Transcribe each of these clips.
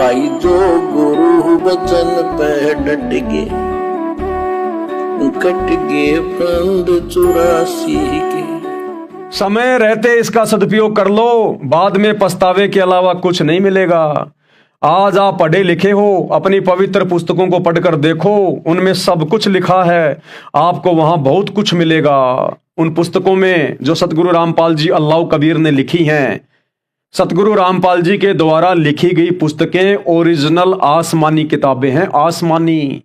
भाई जो गुरु वचन पे डट गए, कट गए फंद 84 के। समय रहते इसका सदुपयोग कर लो, बाद में पछतावे के अलावा कुछ नहीं मिलेगा। आज आप पढ़े लिखे हो, अपनी पवित्र पुस्तकों को पढ़कर देखो, उनमें सब कुछ लिखा है। आपको वहां बहुत कुछ मिलेगा। उन पुस्तकों में जो सतगुरु रामपाल जी अल्लाह कबीर ने लिखी हैं, सतगुरु रामपाल जी के द्वारा लिखी गई पुस्तकें ओरिजिनल आसमानी किताबें हैं, आसमानी।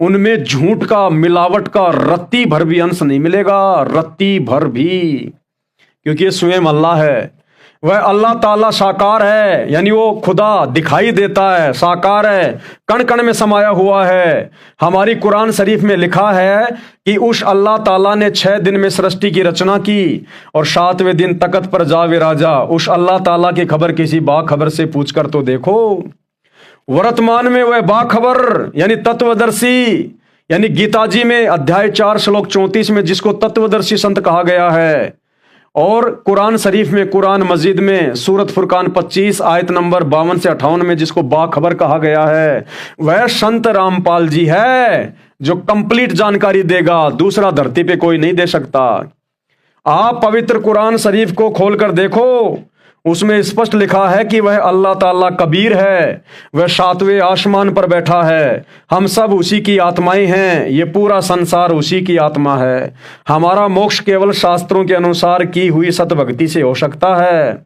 उनमें झूठ का, मिलावट का रत्ती भर भी अंश नहीं मिलेगा, रत्ती भर भी, क्योंकि ये स्वयं अल्लाह है। वह अल्लाह ताला साकार है, यानी वो खुदा दिखाई देता है, साकार है, कण कण में समाया हुआ है। हमारी कुरान शरीफ में लिखा है कि उस अल्लाह ताला ने 6 दिन में सृष्टि की रचना की और 7वें दिन तख्त पर जा विराजा। उस अल्लाह ताला की खबर किसी बाखबर से पूछकर तो देखो। वर्तमान में वह बाखबर यानी तत्वदर्शी, यानी गीता जी में अध्याय 4 श्लोक 34 में जिसको तत्वदर्शी संत कहा गया है, और कुरान शरीफ में, कुरान मजीद में सूरत फुरकान 25 आयत नंबर 52 से 58 में जिसको बाखबर कहा गया है, वह संत रामपाल जी है जो कंप्लीट जानकारी देगा। दूसरा धरती पे कोई नहीं दे सकता। आप पवित्र कुरान शरीफ को खोलकर देखो, उसमें स्पष्ट लिखा है कि वह अल्लाह ताला कबीर है, वह 7वें आसमान पर बैठा है। हम सब उसी की आत्माएं हैं, ये पूरा संसार उसी की आत्मा है। हमारा मोक्ष केवल शास्त्रों के अनुसार की हुई सतभक्ति से हो सकता है।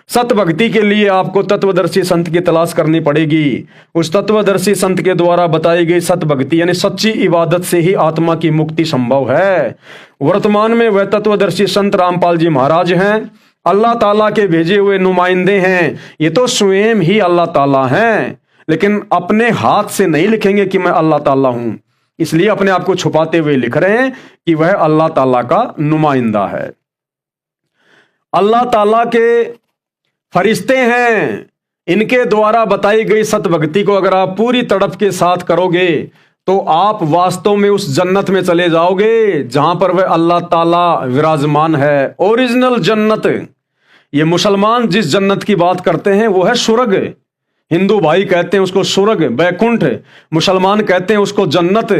सतभक्ति के लिए आपको तत्वदर्शी संत की तलाश करनी पड़ेगी। उस तत्वदर्शी संत के द्वारा बताई गई सतभक्ति यानी सच्ची इबादत से ही आत्मा की मुक्ति संभव है। वर्तमान में वह तत्वदर्शी संत रामपाल जी महाराज हैं, अल्लाह ताला के भेजे हुए नुमाइंदे हैं। ये तो स्वयं ही अल्लाह ताला हैं, लेकिन अपने हाथ से नहीं लिखेंगे कि मैं अल्लाह ताला हूं, इसलिए अपने आप को छुपाते हुए लिख रहे हैं कि वह अल्लाह ताला का नुमाइंदा है। अल्लाह ताला के फरिश्ते हैं, इनके द्वारा बताई गई सतभक्ति को अगर आप पूरी तड़प के साथ करोगे तो आप वास्तव में उस जन्नत में चले जाओगे जहां पर वह अल्लाह ताला विराजमान है। ओरिजिनल जन्नत। ये मुसलमान जिस जन्नत की बात करते हैं वो है सुर्ग। हिंदू भाई कहते हैं उसको सुर्ग, बैकुंठ। मुसलमान कहते हैं उसको जन्नत।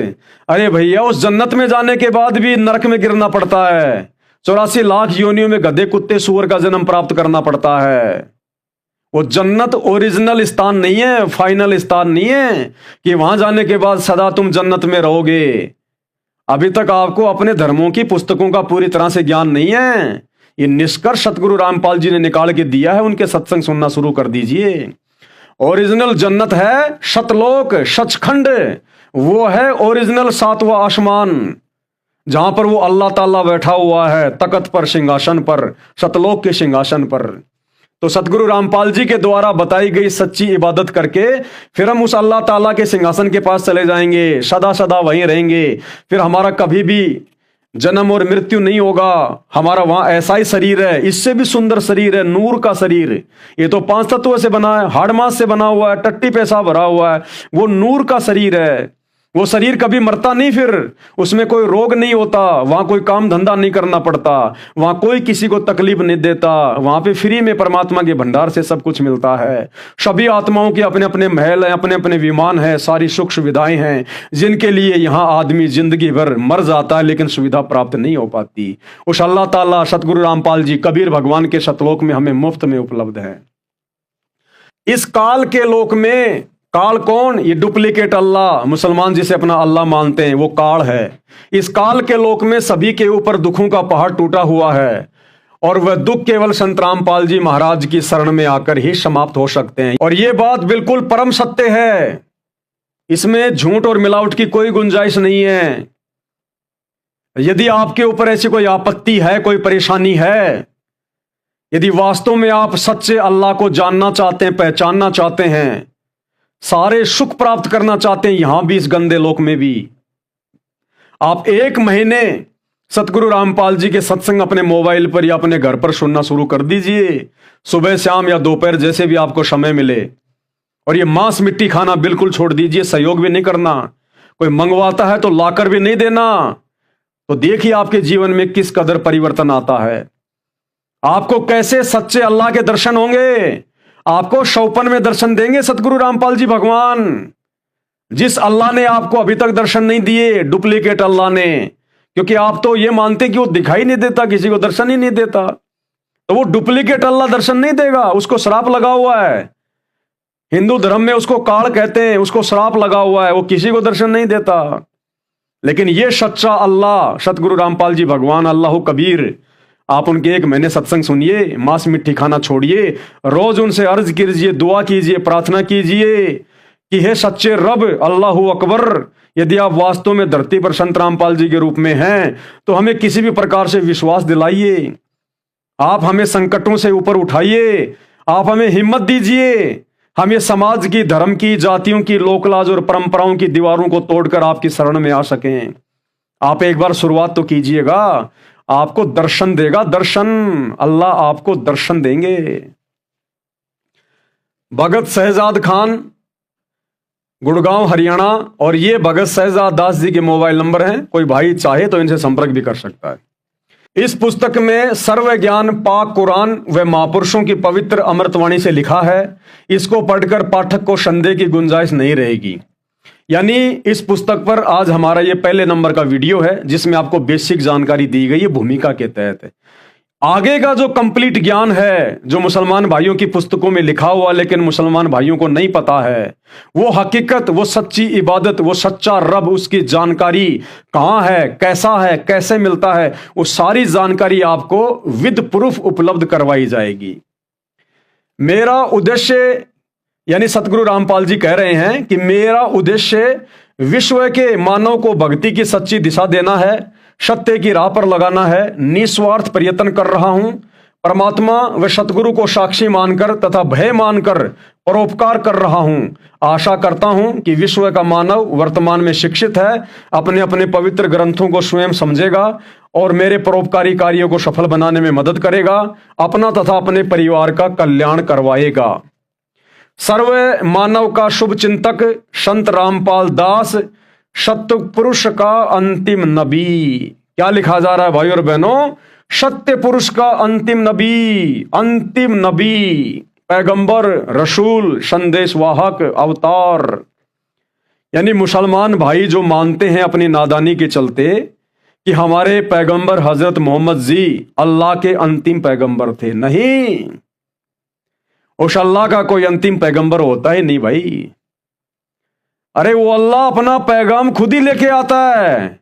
अरे भैया, उस जन्नत में जाने के बाद भी नरक में गिरना पड़ता है। 84 लाख योनियों में गधे कुत्ते सूअर का जन्म प्राप्त करना पड़ता है। वो जन्नत ओरिजिनल स्थान नहीं है, फाइनल स्थान नहीं है कि वहां जाने के बाद सदा तुम जन्नत में रहोगे। अभी तक आपको अपने धर्मों की पुस्तकों का पूरी तरह से ज्ञान नहीं है। ये निष्कर्ष सतगुरु रामपाल जी ने निकाल के दिया है, उनके सत्संग सुनना शुरू कर दीजिए। ओरिजिनल जन्नत है सतलोक, सचखंड। वो है ओरिजिनल 7वां आसमान, जहां पर वो अल्लाह ताला बैठा हुआ है तख्त पर, सिंहासन पर, सतलोक के सिंहासन पर। तो सतगुरु रामपाल जी के द्वारा बताई गई सच्ची इबादत करके फिर हम उस अल्लाह ताला के सिंहासन के पास चले जाएंगे, सदा सदा वहीं रहेंगे। फिर हमारा कभी भी जन्म और मृत्यु नहीं होगा। हमारा वहां ऐसा ही शरीर है, इससे भी सुंदर शरीर है, नूर का शरीर। ये तो 5 तत्वों से बना है, हाड़ मांस से बना हुआ है, टट्टी पेशाब भरा हुआ है, वो नूर का शरीर है। वो शरीर कभी मरता नहीं, फिर उसमें कोई रोग नहीं होता, वहां कोई काम धंधा नहीं करना पड़ता, वहां कोई किसी को तकलीफ नहीं देता। वहां पे फ्री में परमात्मा के भंडार से सब कुछ मिलता है। सभी आत्माओं के अपने अपने महल हैं, अपने अपने विमान हैं, सारी सुख सुविधाएं हैं, जिनके लिए यहाँ आदमी जिंदगी भर मर जाता है लेकिन सुविधा प्राप्त नहीं हो पाती। उस अल्लाह ताला सतगुरु रामपाल जी कबीर भगवान के सतलोक में हमें मुफ्त में उपलब्ध है। इस काल के लोक में, काल कौन? ये डुप्लीकेट अल्लाह, मुसलमान जिसे अपना अल्लाह मानते हैं वो काल है। इस काल के लोक में सभी के ऊपर दुखों का पहाड़ टूटा हुआ है और वह दुख केवल संत रामपाल जी महाराज की शरण में आकर ही समाप्त हो सकते हैं। और ये बात बिल्कुल परम सत्य है, इसमें झूठ और मिलावट की कोई गुंजाइश नहीं है। यदि आपके ऊपर ऐसी कोई आपत्ति है, कोई परेशानी है, यदि वास्तव में आप सच्चे अल्लाह को जानना चाहते हैं, पहचानना चाहते हैं, सारे सुख प्राप्त करना चाहते हैं यहां भी, इस गंदे लोक में भी, आप 1 महीने सतगुरु रामपाल जी के सत्संग अपने मोबाइल पर या अपने घर पर सुनना शुरू कर दीजिए। सुबह शाम या दोपहर जैसे भी आपको समय मिले। और ये मांस मिट्टी खाना बिल्कुल छोड़ दीजिए, सहयोग भी नहीं करना। कोई मंगवाता है तो लाकर भी नहीं देना। तो देखिए आपके जीवन में किस कदर परिवर्तन आता है। आपको कैसे सच्चे अल्लाह के दर्शन होंगे। आपको शौपन में दर्शन देंगे सतगुरु रामपाल जी भगवान। जिस अल्लाह ने आपको अभी तक दर्शन नहीं दिए, डुप्लीकेट अल्लाह ने, क्योंकि आप तो ये मानते कि वो दिखाई नहीं देता, किसी को दर्शन ही नहीं देता, तो वो डुप्लीकेट अल्लाह दर्शन नहीं देगा, उसको श्राप लगा हुआ है। हिंदू धर्म में उसको काल कहते हैं, उसको श्राप लगा हुआ है, वो किसी को दर्शन नहीं देता। लेकिन ये सच्चा अल्लाह सतगुरु रामपाल जी भगवान अल्लाह कबीर, आप उनके 1 महीने सत्संग सुनिए, मांस मिट्टी खाना छोड़िए, रोज उनसे अर्ज कीजिए, दुआ कीजिए, प्रार्थना कीजिए कि हे सच्चे रब अल्लाह अकबर, यदि आप वास्तव में धरती पर संत रामपाल जी के रूप में हैं तो हमें किसी भी प्रकार से विश्वास दिलाइए, आप हमें संकटों से ऊपर उठाइए, आप हमें हिम्मत दीजिए, हम ये समाज की, धर्म की, जातियों की, लोकलाज और परंपराओं की दीवारों को तोड़कर आपकी शरण में आ सकें। आप एक बार शुरुआत तो कीजिएगा, आपको दर्शन देगा, दर्शन, अल्लाह आपको दर्शन देंगे। भगत शहजाद खान, गुड़गांव हरियाणा, और ये भगत शहजाद दास जी के मोबाइल नंबर हैं, कोई भाई चाहे तो इनसे संपर्क भी कर सकता है। इस पुस्तक में सर्व ज्ञान पाक कुरान व महापुरुषों की पवित्र अमृतवाणी से लिखा है। इसको पढ़कर पाठक को संदेह की गुंजाइश नहीं रहेगी। यानी इस पुस्तक पर आज हमारा ये पहले नंबर का वीडियो है, जिसमें आपको बेसिक जानकारी दी गई है भूमिका के तहत। आगे का जो कंप्लीट ज्ञान है, जो मुसलमान भाइयों की पुस्तकों में लिखा हुआ लेकिन मुसलमान भाइयों को नहीं पता है, वो हकीकत, वो सच्ची इबादत, वो सच्चा रब, उसकी जानकारी कहाँ है, कैसा है, कैसे मिलता है, वो सारी जानकारी आपको विद प्रूफ उपलब्ध करवाई जाएगी। मेरा उद्देश्य, यानी सतगुरु रामपाल जी कह रहे हैं कि मेरा उद्देश्य विश्व के मानव को भक्ति की सच्ची दिशा देना है, सत्य की राह पर लगाना है। निस्वार्थ प्रयत्न कर रहा हूं, परमात्मा व सतगुरु को साक्षी मानकर तथा भय मानकर परोपकार कर रहा हूं। आशा करता हूं कि विश्व का मानव वर्तमान में शिक्षित है, अपने अपने पवित्र ग्रंथों को स्वयं समझेगा और मेरे परोपकारी कार्यों को सफल बनाने में मदद करेगा, अपना तथा अपने परिवार का कल्याण करवाएगा। सर्व मानव का शुभ चिंतक संत रामपाल दास, सत्य पुरुष का अंतिम नबी। क्या लिखा जा रहा है भाई और बहनों? सत्य पुरुष का अंतिम नबी, अंतिम नबी, पैगंबर, रसूल, संदेशवाहक, अवतार। यानी मुसलमान भाई जो मानते हैं अपनी नादानी के चलते कि हमारे पैगंबर हजरत मोहम्मद जी अल्लाह के अंतिम पैगंबर थे, नहीं, उस अल्लाह का कोई अंतिम पैगंबर होता ही नहीं भाई। अरे वो अल्लाह अपना पैगाम खुद ही लेके आता है।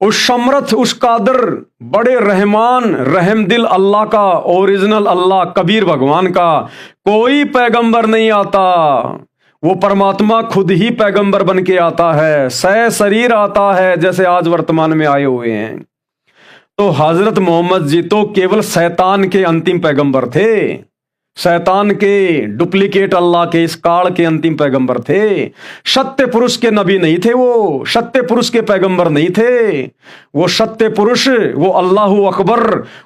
उस समर्थ, उस कादर, बड़े रहमान, रहमदिल अल्लाह का, ओरिजिनल अल्लाह कबीर भगवान का कोई पैगंबर नहीं आता। वो परमात्मा खुद ही पैगंबर बन के आता है, सह शरीर आता है, जैसे आज वर्तमान में आए हुए हैं। तो हजरत मोहम्मद जी तो केवल शैतान के अंतिम पैगंबर थे, शैतान के, डुप्लीकेट अल्लाह के, इस काल के अंतिम पैगंबर थे। सत्य पुरुष के नबी नहीं थे, वो सत्य पुरुष के पैगंबर नहीं थे। वो सत्य पुरुष, वो अल्लाह अकबर,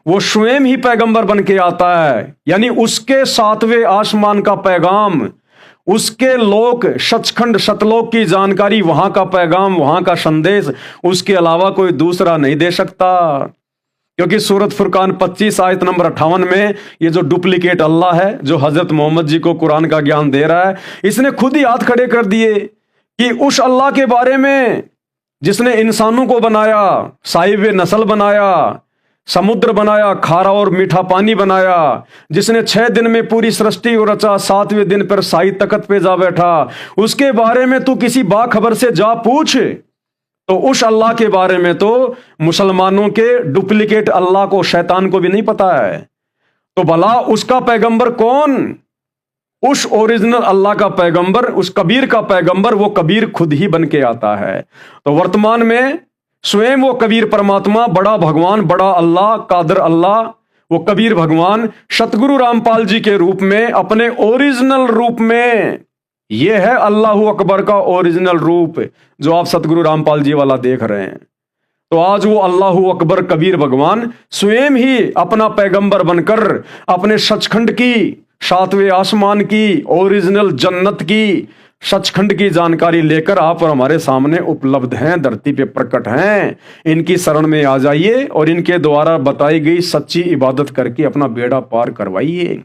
वो स्वयं ही पैगंबर बन के आता है। यानी उसके 7वें आसमान का पैगाम, उसके लोक, सचखंड, सतलोक की जानकारी, वहां का पैगाम, वहां का संदेश उसके अलावा कोई दूसरा नहीं दे सकता। क्योंकि सूरत फुरकान 25 आयत नंबर 58 में ये जो डुप्लीकेट अल्लाह है, जो हजरत मोहम्मद जी को कुरान का ज्ञान दे रहा है, इसने खुद ही हाथ खड़े कर दिए कि उस अल्लाह के बारे में जिसने इंसानों को बनाया, साहिब नस्ल बनाया, समुद्र बनाया, खारा और मीठा पानी बनाया, जिसने 6 दिन में पूरी सृष्टि को रचा, 7वें दिन पर शाही तख्त पे जा बैठा, उसके बारे में तू किसी बाखबर से जा पूछ। तो उस अल्लाह के बारे में तो मुसलमानों के डुप्लीकेट अल्लाह को, शैतान को भी नहीं पता है। तो भला उसका पैगंबर कौन? उस ओरिजिनल अल्लाह का पैगंबर, उस कबीर का पैगंबर, वो कबीर खुद ही बन के आता है। तो वर्तमान में स्वयं वो कबीर परमात्मा, बड़ा भगवान, बड़ा अल्लाह, कादर अल्लाह, वो कबीर भगवान सतगुरु रामपाल जी के रूप में, अपने ओरिजिनल रूप में, ये है अल्लाह अकबर का ओरिजिनल रूप जो आप सतगुरु रामपाल जी वाला देख रहे हैं। तो आज वो अल्लाह अकबर कबीर भगवान स्वयं ही अपना पैगंबर बनकर अपने सचखंड की, 7वें आसमान की, ओरिजिनल जन्नत की, सचखंड की जानकारी लेकर आप और हमारे सामने उपलब्ध हैं, धरती पे प्रकट हैं। इनकी शरण में आ जाइए और इनके द्वारा बताई गई सच्ची इबादत करके अपना बेड़ा पार करवाइए।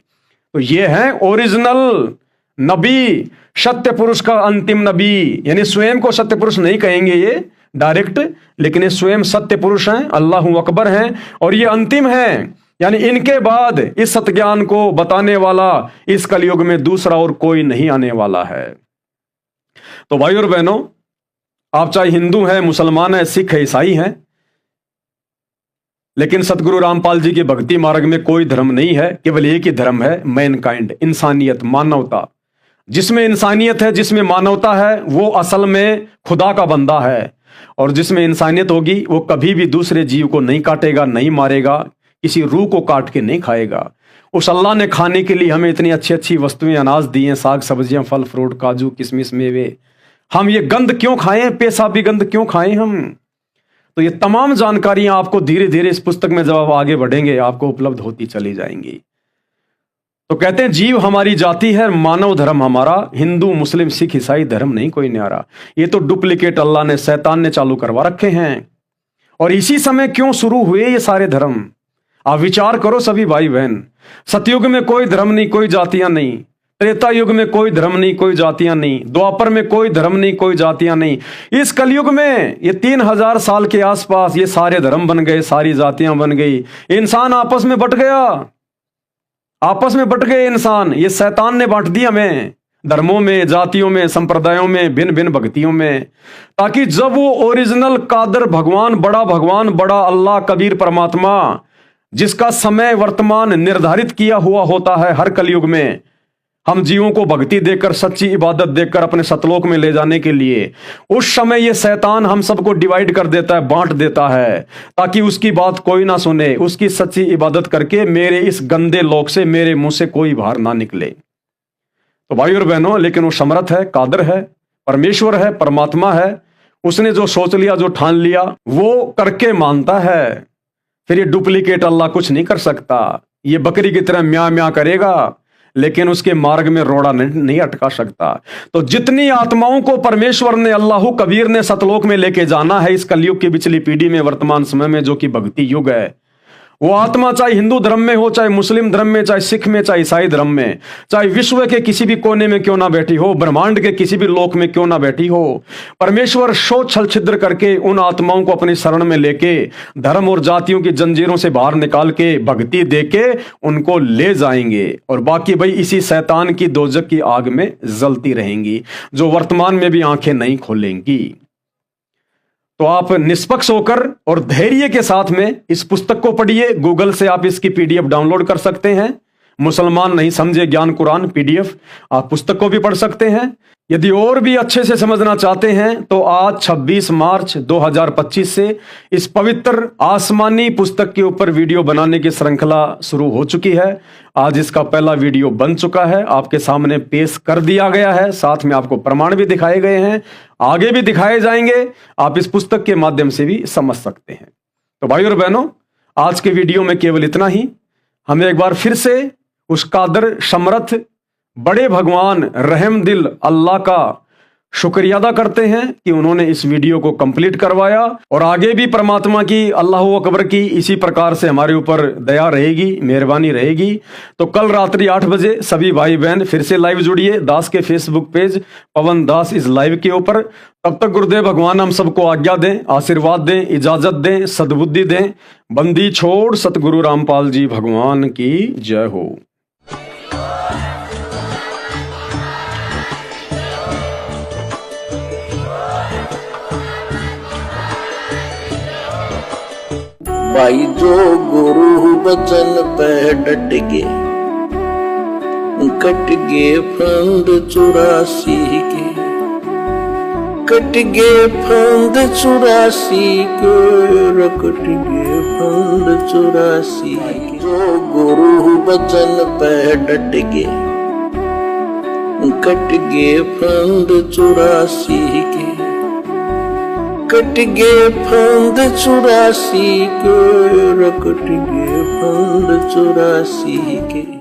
तो ये है ओरिजिनल नबी, सत्य पुरुष का अंतिम नबी। यानी स्वयं को सत्य पुरुष नहीं कहेंगे ये डायरेक्ट, लेकिन ये स्वयं सत्य पुरुष हैं, अल्लाहु अकबर हैं, और ये अंतिम हैं। यानी इनके बाद इस सत्य ज्ञान को बताने वाला इस कलयुग में दूसरा और कोई नहीं आने वाला है। तो भाई और बहनों, आप चाहे हिंदू हैं, मुसलमान हैं, सिख है, ईसाई हैं, लेकिन सतगुरु रामपाल जी के भक्ति मार्ग में कोई धर्म नहीं है, केवल एक ही धर्म है, मैनकाइंड, इंसानियत, मानवता। जिसमें इंसानियत है, जिसमें मानवता है, वो असल में खुदा का बंदा है। और जिसमें इंसानियत होगी वो कभी भी दूसरे जीव को नहीं काटेगा, नहीं मारेगा, किसी रूह को काट के नहीं खाएगा। उस अल्लाह ने खाने के लिए हमें इतनी अच्छी अच्छी वस्तुएं, अनाज दिए, साग सब्जियां, फल फ्रूट, काजू किशमिश, मेवे। हम ये गंद क्यों खाएं, पेशाबी गंद क्यों खाएं हम? तो ये तमाम जानकारियां आपको धीरे धीरे इस पुस्तक में जब आप आगे बढ़ेंगे आपको उपलब्ध होती चली जाएंगी। तो कहते हैं जीव हमारी जाति है, मानव धर्म हमारा, हिंदू मुस्लिम सिख ईसाई धर्म नहीं कोई न्यारा। ये तो डुप्लीकेट अल्लाह ने, शैतान ने चालू करवा रखे हैं। और इसी समय क्यों शुरू हुए ये सारे धर्म? आप विचार करो सभी भाई बहन। सतयुग में कोई धर्म नहीं, कोई जातियां नहीं। त्रेता युग में कोई धर्म नहीं, कोई जातियां नहीं। द्वापर में कोई धर्म नहीं, कोई जातियां नहीं। इस कलयुग में ये 3000 साल के आसपास ये सारे धर्म बन गए, सारी जातियां बन गई। इंसान आपस में बट गया, आपस में बट गए इंसान। ये शैतान ने बांट दिया हमें धर्मों में, जातियों में, संप्रदायों में, भिन्न भिन्न भक्तियों में, ताकि जब वो ओरिजिनल कादर भगवान, बड़ा अल्लाह कबीर परमात्मा, जिसका समय वर्तमान निर्धारित किया हुआ होता है हर कलयुग में, हम जीवों को भक्ति देकर, सच्ची इबादत देकर अपने सतलोक में ले जाने के लिए, उस समय ये शैतान हम सबको डिवाइड कर देता है, बांट देता है, ताकि उसकी बात कोई ना सुने। उसकी सच्ची इबादत करके मेरे इस गंदे लोक से, मेरे मुंह से कोई बाहर ना निकले। तो भाई और बहनों, लेकिन वो समर्थ है, कादर है, परमेश्वर है, परमात्मा है। उसने जो सोच लिया, जो ठान लिया, वो करके मानता है। फिर ये डुप्लीकेट अल्लाह कुछ नहीं कर सकता। ये बकरी की तरह म्या म्या करेगा, लेकिन उसके मार्ग में रोड़ा नहीं अटका सकता। तो जितनी आत्माओं को परमेश्वर ने, अल्लाह कबीर ने सतलोक में लेके जाना है इस कलयुग की पिछली पीढ़ी में, वर्तमान समय में जो कि भक्ति युग है, वो आत्मा चाहे हिंदू धर्म में हो, चाहे मुस्लिम धर्म में, चाहे सिख में, चाहे ईसाई धर्म में, चाहे विश्व के किसी भी कोने में क्यों ना बैठी हो, ब्रह्मांड के किसी भी लोक में क्यों ना बैठी हो, परमेश्वर शोध छल छिद्र करके उन आत्माओं को अपनी शरण में लेके, धर्म और जातियों की जंजीरों से बाहर निकाल के, भक्ति देके उनको ले जाएंगे। और बाकी भाई इसी शैतान की दोजक की आग में जलती रहेंगी, जो वर्तमान में भी आंखें नहीं खोलेंगी। तो आप निष्पक्ष होकर और धैर्य के साथ में इस पुस्तक को पढ़िए। गूगल से आप इसकी पीडीएफ डाउनलोड कर सकते हैं। मुसलमान नहीं समझे ज्ञान कुरान पीडीएफ, आप पुस्तक को भी पढ़ सकते हैं। यदि और भी अच्छे से समझना चाहते हैं तो आज 26 मार्च 2025 से इस पवित्र आसमानी पुस्तक के ऊपर वीडियो बनाने की श्रृंखला शुरू हो चुकी है। आज इसका पहला वीडियो बन चुका है, आपके सामने पेश कर दिया गया है, साथ में आपको प्रमाण भी दिखाए गए हैं, आगे भी दिखाए जाएंगे। आप इस पुस्तक के माध्यम से भी समझ सकते हैं। तो भाई और बहनों, आज के वीडियो में केवल इतना ही। हमें एक बार फिर से उस कादर, समर्थ, बड़े भगवान, रहम दिल अल्लाह का शुक्रिया अदा करते हैं कि उन्होंने इस वीडियो को कंप्लीट करवाया। और आगे भी परमात्मा की, अल्लाह अकबर की इसी प्रकार से हमारे ऊपर दया रहेगी, मेहरबानी रहेगी। तो कल रात्रि 8 बजे सभी भाई बहन फिर से लाइव जुड़िए दास के फेसबुक पेज पवन दास इस लाइव के ऊपर। तब तक गुरुदेव भगवान हम सबको आज्ञा दें, आशीर्वाद दें, इजाजत दें, सद्बुद्धि दें। बंदी छोड़ सतगुरु रामपाल जी भगवान की जय हो। भाई जो गुरु बचन पे डट के, कट गे फंद 84 के, कट गे फंद 84 के, कट गे फंद 84 के। जो गुरु बचन पे डट के, कट गे फंद 84 के, कट गे फंद 84 के, कट गे फंद 84 के।